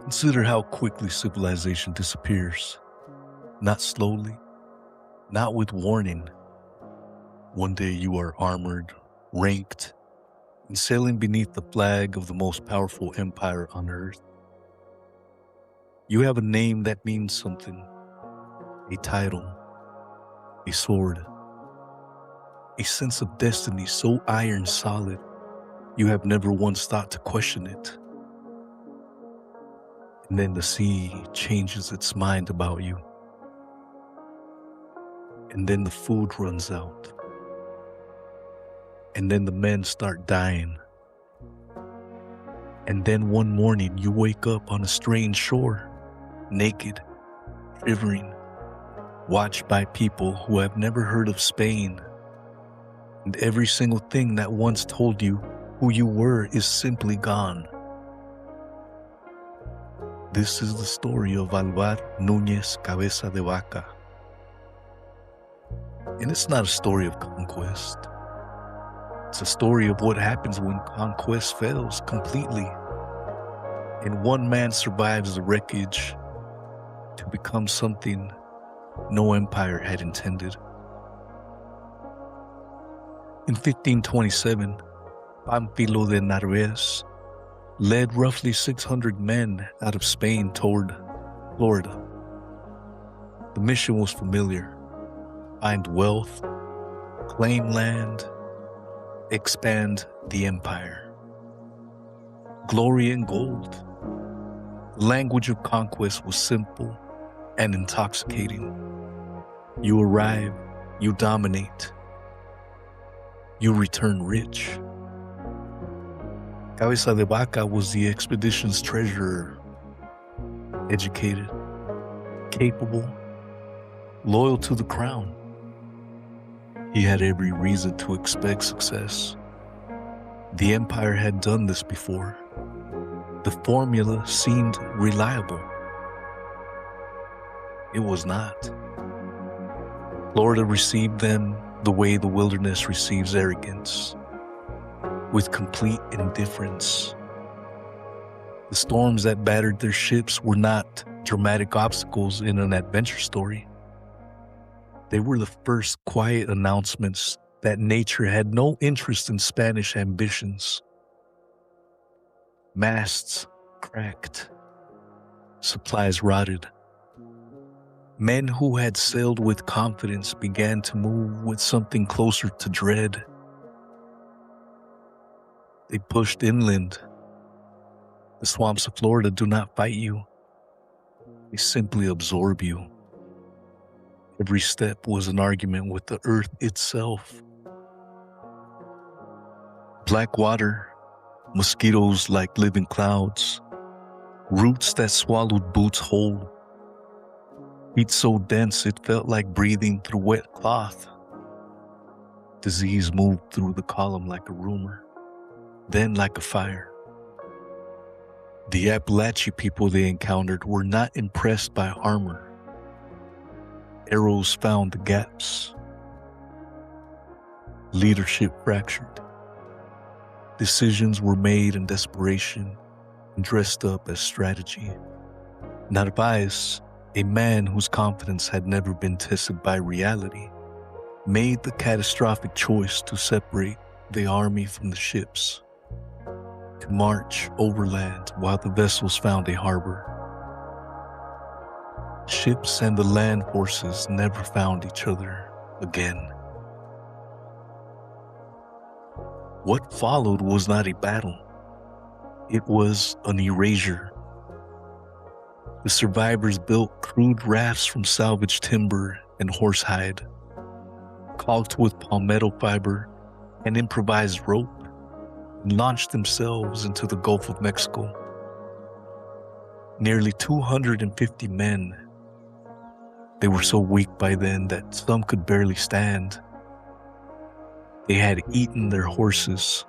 Consider how quickly civilization disappears. Not slowly, not with warning. One day you are armored, ranked, and sailing beneath the flag of the most powerful empire on earth. You have a name that means something, a title, a sword, a sense of destiny so iron solid you have never once thought to question it. And then the sea changes its mind about you. And then the food runs out. And then the men start dying. And then one morning you wake up on a strange shore, naked, shivering, watched by people who have never heard of Spain. And every single thing that once told you who you were is simply gone. This is the story of Alvar Núñez Cabeza de Vaca. And it's not a story of conquest. It's a story of what happens when conquest fails completely, and one man survives the wreckage to become something no empire had intended. In 1527, Pánfilo de Narváez led roughly 600 men out of Spain toward Florida. The mission was familiar: find wealth, claim land, expand the empire. Glory and gold. The language of conquest was simple and intoxicating. You arrive, you dominate, you return rich. Cabeza de Vaca was the expedition's treasurer, educated, capable, loyal to the crown. He had every reason to expect success. The empire had done this before. The formula seemed reliable. It was not. Florida received them the way the wilderness receives arrogance, with complete indifference. The storms that battered their ships were not dramatic obstacles in an adventure story. They were the first quiet announcements that nature had no interest in Spanish ambitions. Masts cracked, supplies rotted. Men who had sailed with confidence began to move with something closer to dread. They pushed inland. The swamps of Florida do not fight you. They simply absorb you. Every step was an argument with the earth itself. Black water, mosquitoes like living clouds, roots that swallowed boots whole. Heat so dense it felt like breathing through wet cloth. Disease moved through the column like a rumor, then like a fire. The Appalachian people they encountered were not impressed by armor. Arrows found the gaps. Leadership fractured. Decisions were made in desperation and dressed up as strategy. Narváez, a man whose confidence had never been tested by reality, made the catastrophic choice to separate the army from the ships, to march overland while the vessels found a harbor. Ships and the land forces never found each other again. What followed was not a battle. It was an erasure. The survivors built crude rafts from salvaged timber and horsehide, caulked with palmetto fiber and improvised rope, and launched themselves into the Gulf of Mexico. Nearly 250 men. They were so weak by then that some could barely stand. They had eaten their horses.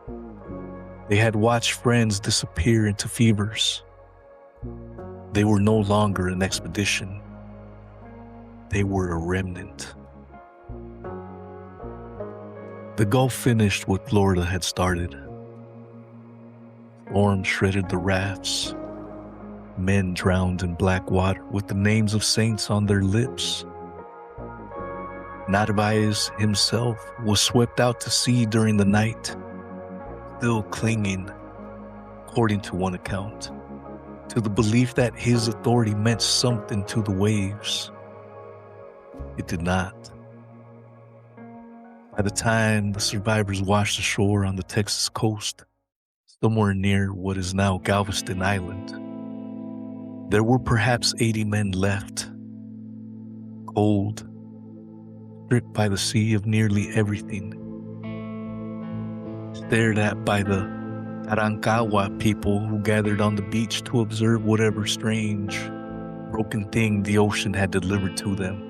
They had watched friends disappear into fevers. They were no longer an expedition. They were a remnant. The Gulf finished what Florida had started. Storms shredded the rafts. men drowned in black water with the names of saints on their lips. Narvaez himself was swept out to sea during the night, still clinging, according to one account, to the belief that his authority meant something to the waves. It did not. By the time the survivors washed ashore on the Texas coast, somewhere near what is now Galveston Island, there were perhaps 80 men left, cold, stripped by the sea of nearly everything, stared at by the Arancawa people who gathered on the beach to observe whatever strange, broken thing the ocean had delivered to them.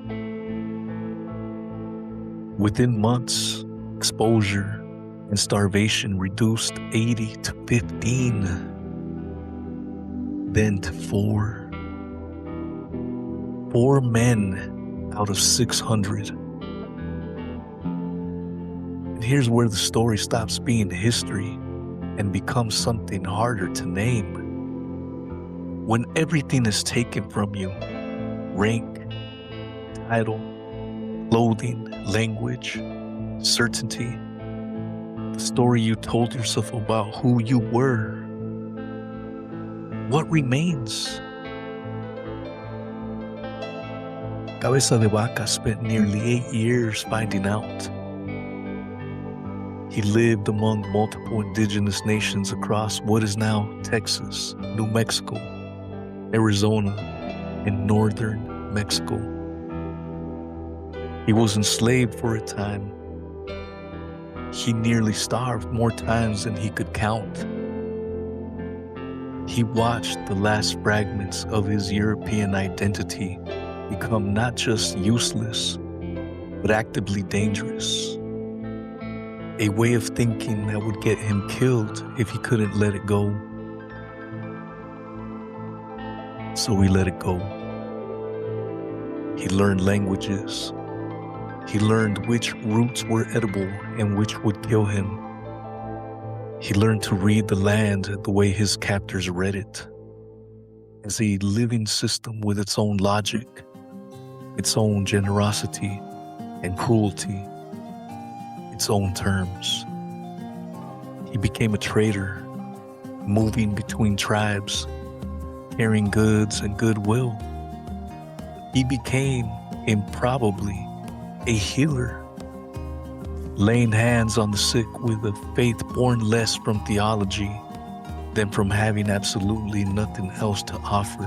Within months, exposure and starvation reduced 80 to 15, then to 4. 4 men out of 600. And here's where the story stops being history and becomes something harder to name. When everything is taken from you, rank, title, clothing, language, certainty, the story you told yourself about who you were, what remains? Cabeza de Vaca spent nearly 8 years finding out. He lived among multiple indigenous nations across what is now Texas, New Mexico, Arizona, and northern Mexico. He was enslaved for a time. He nearly starved more times than he could count. He watched the last fragments of his European identity become not just useless, but actively dangerous. A way of thinking that would get him killed if he couldn't let it go. So he let it go. He learned languages. He learned which roots were edible and which would kill him. He learned to read the land the way his captors read it, as a living system with its own logic, its own generosity and cruelty, its own terms. He became a trader, moving between tribes, carrying goods and goodwill. He became, improbably, a healer, laying hands on the sick with a faith born less from theology than from having absolutely nothing else to offer.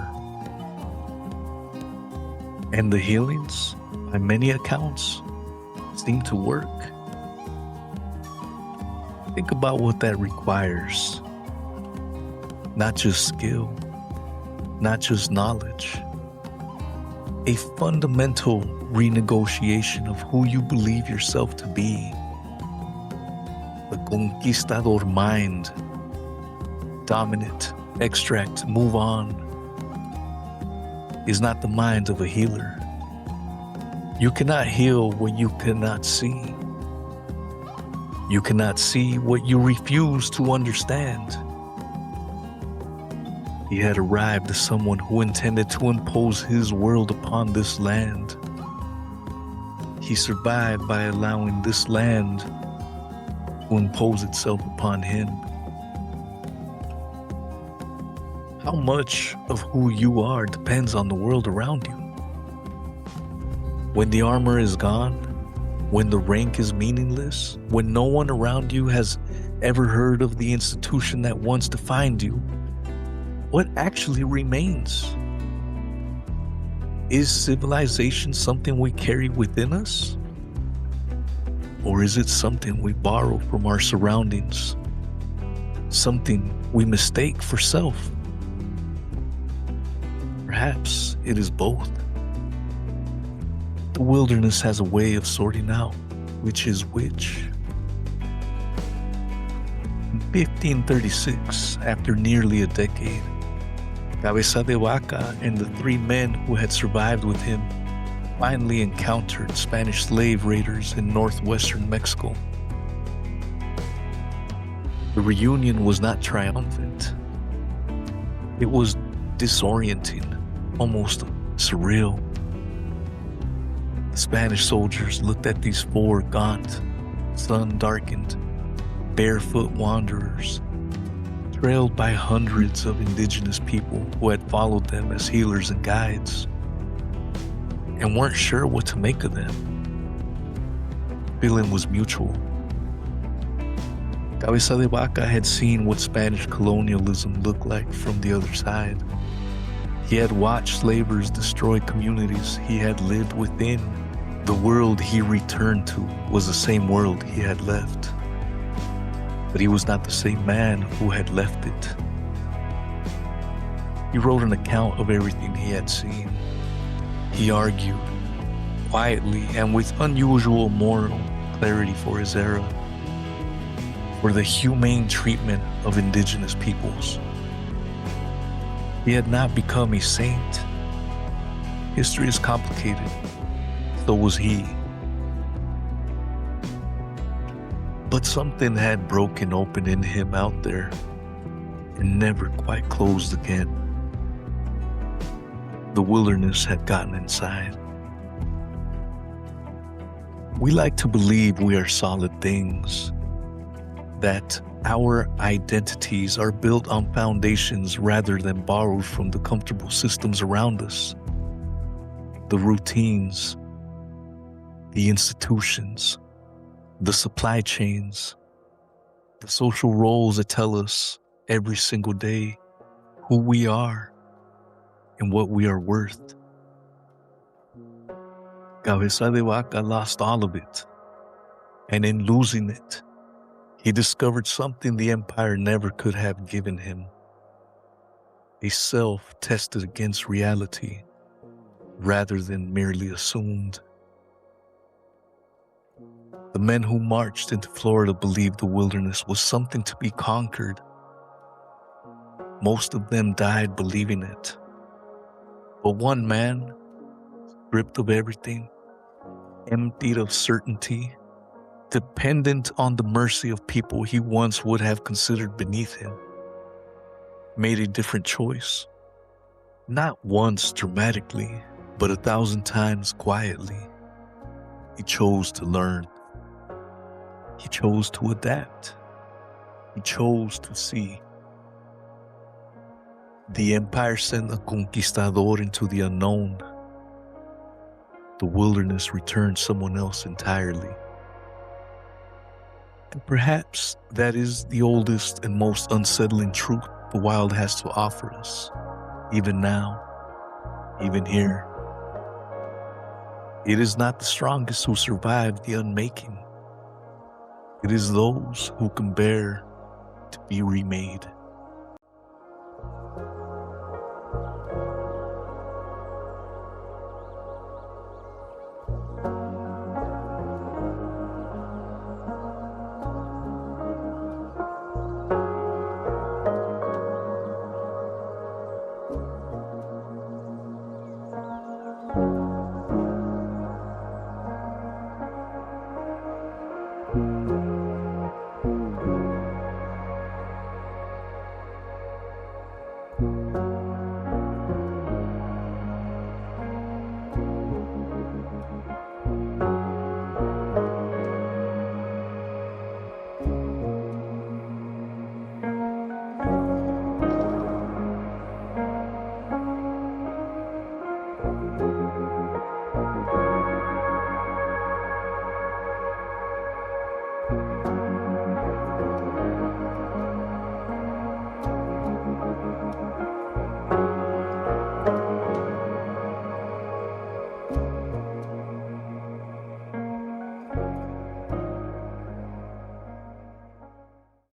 And the healings, by many accounts, seem to work. Think about what that requires. Not just skill, not just knowledge, a fundamental renegotiation of who you believe yourself to be. The conquistador mind, dominant, extract, move on, is not the mind of a healer. You cannot heal what you cannot see. You cannot see what you refuse to understand. He had arrived as someone who intended to impose his world upon this land. He survived by allowing this land to impose itself upon him. How much of who you are depends on the world around you. When the armor is gone, when the rank is meaningless, when no one around you has ever heard of the institution that once defined you, what actually remains? Is civilization something we carry within us? Or is it something we borrow from our surroundings? Something we mistake for self? Perhaps it is both. The wilderness has a way of sorting out which is which. In 1536, after nearly a decade, Cabeza de Vaca and the 3 men who had survived with him finally encountered Spanish slave raiders in northwestern Mexico. The reunion was not triumphant. It was disorienting, almost surreal. The Spanish soldiers looked at these four gaunt, sun-darkened, barefoot wanderers, trailed by hundreds of indigenous people who had followed them as healers and guides, and weren't sure what to make of them. Feeling was mutual. Cabeza de Vaca had seen what Spanish colonialism looked like from the other side. He had watched slavers destroy communities he had lived within. The world he returned to was the same world he had left. But he was not the same man who had left it. He wrote an account of everything he had seen. He argued, quietly and with unusual moral clarity for his era, for the humane treatment of indigenous peoples. He had not become a saint. History is complicated. So was he. But something had broken open in him out there and never quite closed again. The wilderness had gotten inside. We like to believe we are solid things, that our identities are built on foundations rather than borrowed from the comfortable systems around us. The routines, the institutions, the supply chains, the social roles that tell us every single day who we are and what we are worth. Cabeza de Vaca lost all of it, and in losing it, he discovered something the empire never could have given him: a self tested against reality rather than merely assumed. The men who marched into Florida believed the wilderness was something to be conquered. Most of them died believing it. But one man, stripped of everything, emptied of certainty, dependent on the mercy of people he once would have considered beneath him, made a different choice. Not once dramatically, but 1,000 times quietly. He chose to learn. He chose to adapt. He chose to see. The empire sent a conquistador into the unknown. The wilderness returned someone else entirely. And perhaps that is the oldest and most unsettling truth the wild has to offer us, even now, even here. It is not the strongest who survive the unmaking. It is those who can bear to be remade.